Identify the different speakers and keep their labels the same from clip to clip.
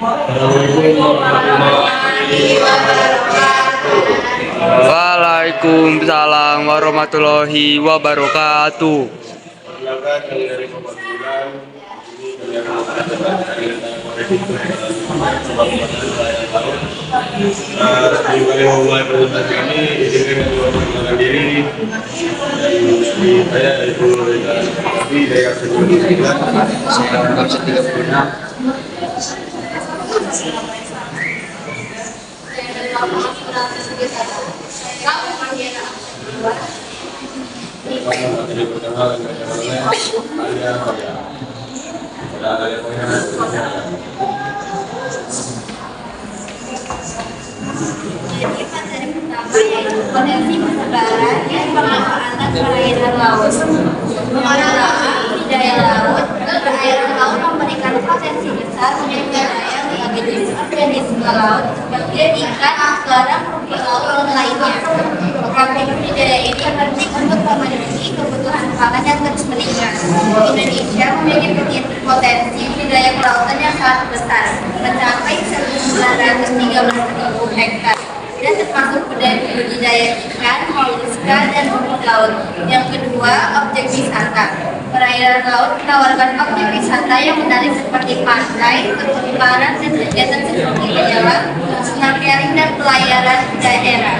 Speaker 1: Waalaikumsalam warahmatullahi wabarakatuh.
Speaker 2: Sebelum mulai presentasi ini, izinkan kedua perkenalkan diri. Saya Ibu dari Kapsul 39.
Speaker 3: Saya Kapsul 36.
Speaker 2: Materi pertama
Speaker 4: yaitu potensi persebaran dan pemanfaatan perairan laut. Mengelola budidaya laut, perairan laut memberikan potensi besar untuk budidaya berbagai jenis organisme laut seperti ikan, kerang, rumput laut, dan lainnya. Praktik budidaya ini penting untuk memenuhi kebutuhan pangan yang terus meningkat. Indonesia memiliki potensi budidaya kelautan yang sangat besar, mencapai 913.000 hektar. Dan termasuk budidaya ikan, moluska, dan rumput laut. Yang kedua, objek wisata. Perairan laut menawarkan objek wisata yang menarik seperti pantai, terumbu karang, dan kegiatan seperti menyelam, snorkeling, dan pelayaran daerah.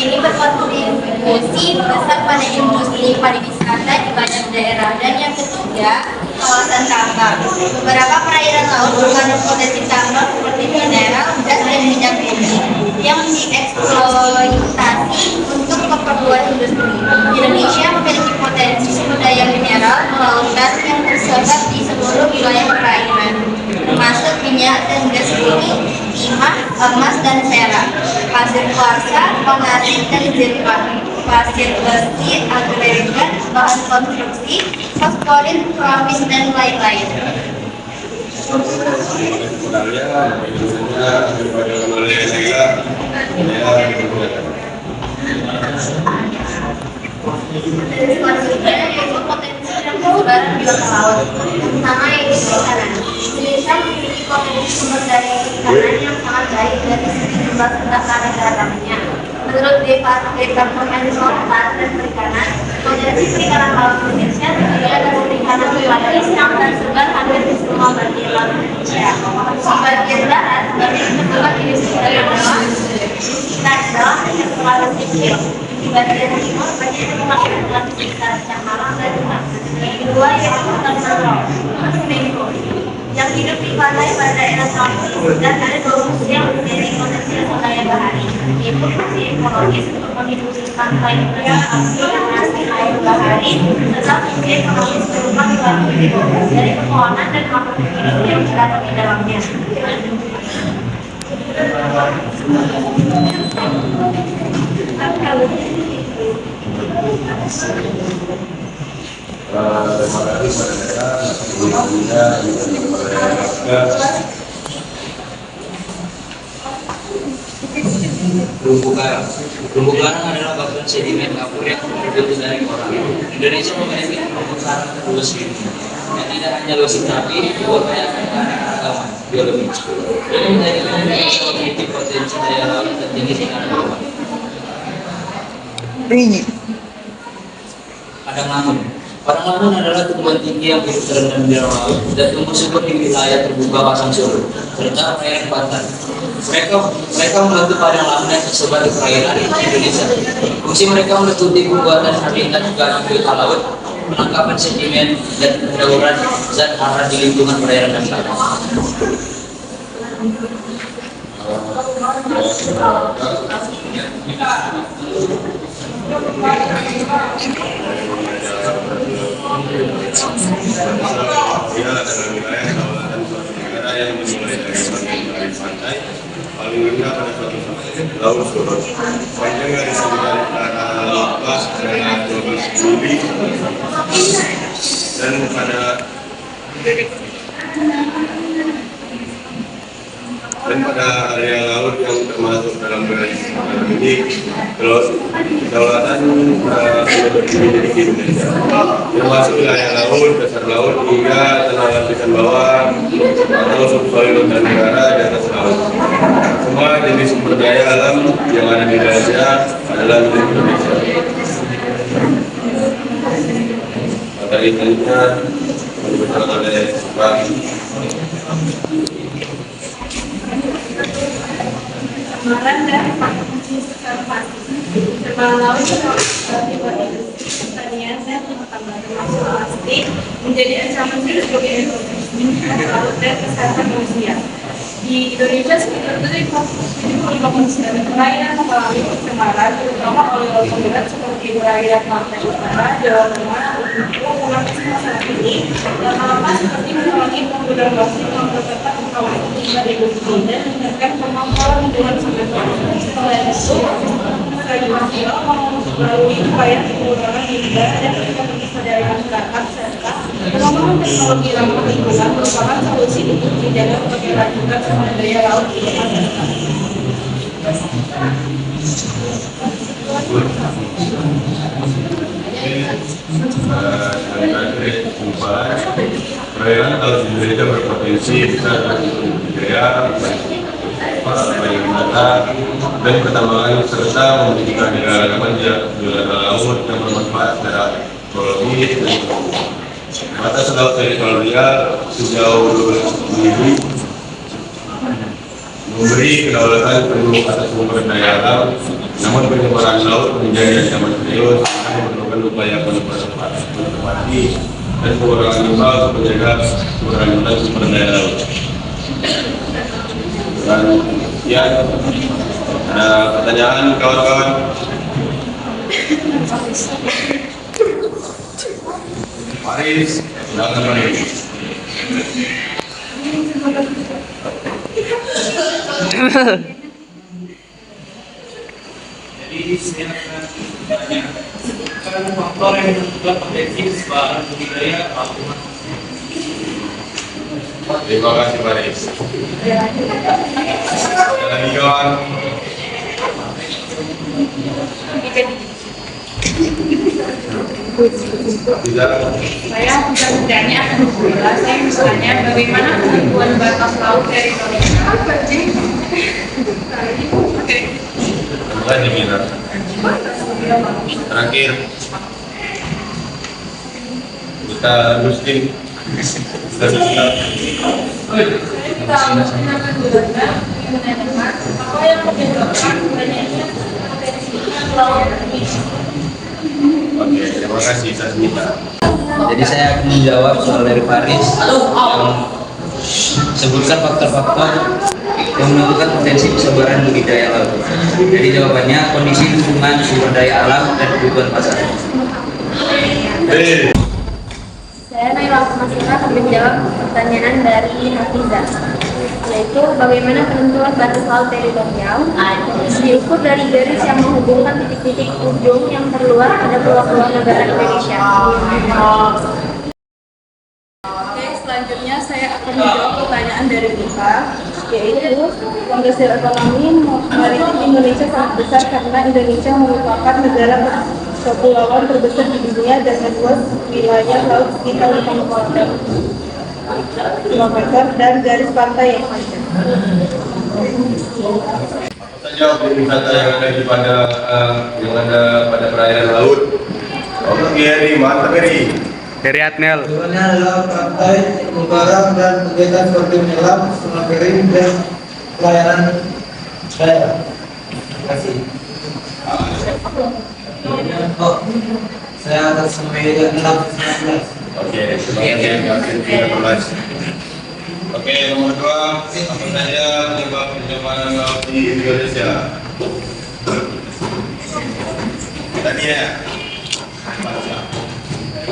Speaker 4: Ini berkontribusi besar pada industri pariwisata di banyak daerah. Dan yang ketiga, kawasan tambang. Beberapa perairan laut mengandung potensi tambang seperti mineral, gas, dan minyak bumi yang dieksploitasi untuk keperluan industri. Indonesia memiliki potensi sumber daya mineral lautan yang tersebar di seluruh wilayah perairan, termasuk minyak dan gas bumi, timah, emas, dan perak, pasir kuarsa, monazit, dan zircon, pasir besi, agregat, bahan konstruksi, fosforit, klorin, dan lain-lain. Dari selanjutnya yaitu potensi dan persebaran biota laut. Pertama yaitu perikanan. Indonesia memiliki potensi sumber daya perikanan yang sangat baik dari segi jumlah serta keanekaragamannya. Menurut Departemen Kelautan dan Perikanan, potensi perikanan laut Indonesia terdiri dari perikanan berlapis yang tersebar hampir di semua bagian laut Indonesia. Di bagian barat, terdapat industri dalam, ikan dalam, dan kepulauan kecil. Di bagian timur, banyak kepulauan lapis besar, Cakalang, dan Demak. Yang kedua yaitu perikanan laut, mangrove, yang hidup di pantai pada daerah tropis, dan ada dua fungsi yang menjadi potensi sumber daya bahari, yaitu fungsi ekologis untuk menghidupi pantai yang asli air bahari, serta fungsi ekonomis berupa keluar dari pepohonan dan makhluk hidup yang terdapat di dalamnya.
Speaker 2: Terima kasih kepada
Speaker 3: Terumbu karang. Terumbu karang adalah bagian sedimen kapur yang terbentuk dari koral. Indonesia memiliki terumbu karang terluas di dunia. Dan tidak hanya luas tapi juga banyak keanekaragaman biologis. Ini menjadikan Indonesia memiliki potensi daya laut tertinggi di dunia. Padang lamun. Padang lamun adalah tumbuhan tinggi yang hidup terendam di dalam laut dan tumbuh subur di wilayah terbuka pasang surut serta perairan pantai. Mereka membantu padang lamun yang tersebar di perairan Indonesia. Fungsi mereka meliputi pembuatan habitat bagi biota laut, penangkapan sedimen, dan pendauran zat hara di lingkungan perairan dan laut.
Speaker 2: Dia adalah wilayah kawasan suatu negara yang dimulai dari pantai paling rendah pada suatu laut surut. Panjang dari sekitar pas adalah 12 mili dan pada Dan pada area laut yang termasuk dalam wilayah ini, kedaulatan dimiliki Indonesia, termasuk wilayah laut, dasar laut hingga tanah lapisan bawah atau subsoil dan negara di atas laut. Semua jenis sumber daya alam yang ada di Indonesia adalah milik Indonesia. Materi selanjutnya dibacakan oleh Pak.
Speaker 5: Kemarin dari Fakultas Konservasi Termal Laut Pertanian dan Pengembangan Plastik menjadi ancaman serius bagi ekosistem laut dan kesehatan manusia. Di Indonesia sekitar 75% perairan mengalami pencemaran, terutama oleh laut berat seperti perairan pantai utara, Jawa Tengah, mengatasi masalah ini lama-lama seperti mengurangi penggunaan plastik yang terletak di kawasan limbah industri dan meningkatkan kemampuan hubungan sampai selain itu, nasional melalui upaya pengurangan limbah dan peningkatan dari masyarakat serta pengembangan teknologi ramah lingkungan merupakan solusi untuk menjaga keberlanjutan sumber daya laut di masyarakat.
Speaker 2: Perairan laut Indonesia berpotensi besar untuk budidaya, pariwisata, dan pertambangan serta memberikan keanekaragaman biota laut yang bermanfaat secara ekologis dan ekonomi. Batas laut teritorial sejauh 12 mil memberi kedaulatan penuh atas sumber daya alam, namun pencemaran laut menjadi ancaman serius dan memerlukan upaya konservasi dan pengurangan limbah untuk menjaga keberlanjutan sumber daya laut. Dan ya, ada pertanyaan kawan-kawan? Paris, silakan Paris.
Speaker 3: Jadi saya akan bertanya, faktor yang menentukan potensi kesebaran budidaya apa?
Speaker 2: Terima kasih Paris. Ada lagi kawan? Tidak.
Speaker 5: Saya bukan bertanya akan berbola, saya misalnya bagaimana penentuan batas laut teritorial.
Speaker 2: Bukan diminat. Terakhir, kita Agustin.
Speaker 5: Saya akan bertanya menanyakan apa yang menyebabkan banyaknya potensi laut Indonesia.
Speaker 2: Oke, terima kasih Sasmita.
Speaker 3: Jadi saya akan menjawab soal dari Paris yang sebutkan faktor-faktor yang menentukan potensi kesebaran budidaya laut. Jadi jawabannya kondisi lingkungan, sumber daya alam, dan kebutuhan pasar.
Speaker 4: Saya Naila Masira akan menjawab pertanyaan dari Hafizah, yaitu bagaimana penentuan batas laut teritorial diukur dari garis yang menghubungkan titik-titik ujung yang terluar pada pulau-pulau negara Indonesia.
Speaker 5: Oke, selanjutnya saya akan menjawab pertanyaan dari Buka, yaitu penggeser ekonomi maritim Indonesia sangat besar karena Indonesia merupakan negara kepulauan terbesar di dunia dengan luas wilayah laut sekitar 50 kilometer dan garis pantai yang panjang.
Speaker 2: Saja objek wisata yang ada pada perairan laut. Oke, ini mantap ini.
Speaker 1: Dari Adnel.
Speaker 6: Tujuannya adalah pantai, pembarang, dan kegiatan seperti menyelam, snorkeling, dan pelayanan daerah. Terima kasih. Saya atas nama Media 619.
Speaker 2: Oke, terima kasih. Oke, nomor 2, apa saja penyebab pencemaran laut di Indonesia? Tadi ya.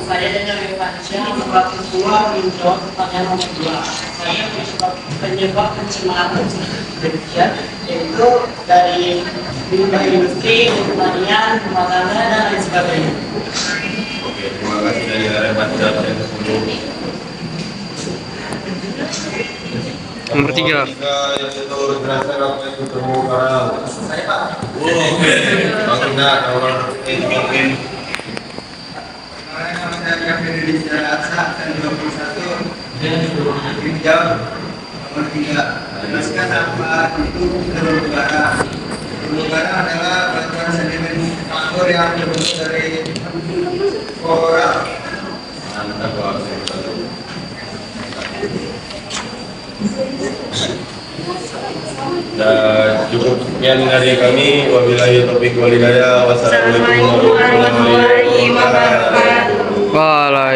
Speaker 7: Saya dari Indonesia nomor 2 menjawab pertanyaan nomor 2. Saya penyebab pencemaran Indonesia yaitu dari limbah industri, pertanian, rumah tangga, dan lain sebagainya.
Speaker 2: Oke, terima kasih dari Remat Jawab yang ke-10.
Speaker 1: Nomor 3. Ya.
Speaker 2: Tiga yaitu berdasarkan apa itu terumbu karang. Saya Pak. Bang Indah, nomor mungkin.
Speaker 6: Masyarakat Indonesia Asa dan 21 Hijau nomor 3 jelaskan apa itu terumbu karang. Terumbu karang adalah batuan sedimen pasir yang terbentuk dari koral.
Speaker 2: Mantap Pak. Dan cukup sekian dari kami. Wabillahi taufiq wal hidayah. Wassalamualaikum warahmatullahi wabarakatuh.
Speaker 1: Waalaikumsalam.